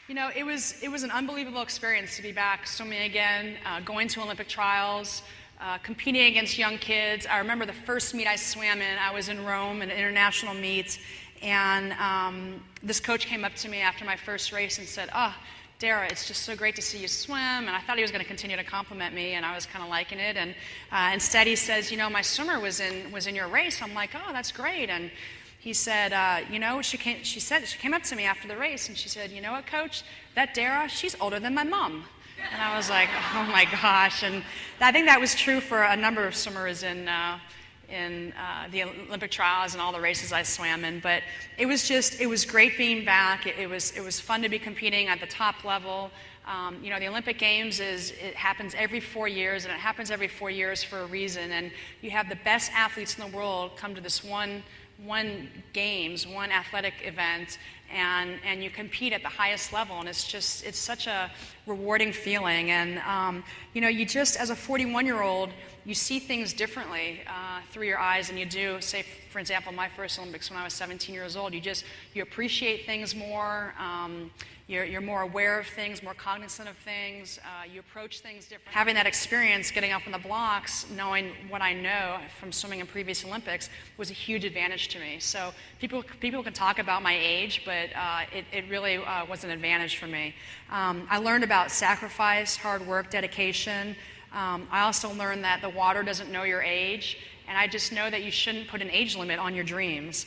You know, it was an unbelievable experience to be back swimming again, going to Olympic trials, competing against young kids. I remember the first meet I swam in. I was in Rome, an international meet, and this coach came up to me after my first race and said, "Oh, Dara, it's just so great to see you swim." And I thought he was going to continue to compliment me, and I was kind of liking it. And instead, he says, "You know, my swimmer was in your race." I'm like, "Oh, that's great." And he said, "You know," she came up to me after the race, and she said, "You know what, Coach? That Dara, she's older than my mom." And I was like, "Oh my gosh!" And I think that was true for a number of swimmers in the Olympic trials and all the races I swam in. But it was great being back. It was fun to be competing at the top level. You know, the Olympic Games it happens every 4 years, and it happens every 4 years for a reason. And you have the best athletes in the world come to this one games, one athletic event, and you compete at the highest level, and it's such a rewarding feeling. And you know, you just, as a 41-year-old, you see things differently through your eyes than you do, say, for example, my first Olympics when I was 17 years old. You appreciate things more. You're more aware of things, more cognizant of things. You approach things differently. Having that experience, getting up in the blocks, knowing what I know from swimming in previous Olympics, was a huge advantage to me. So people can talk about my age, but it really was an advantage for me. I learned about sacrifice, hard work, dedication. I also learned that the water doesn't know your age, and I just know that you shouldn't put an age limit on your dreams.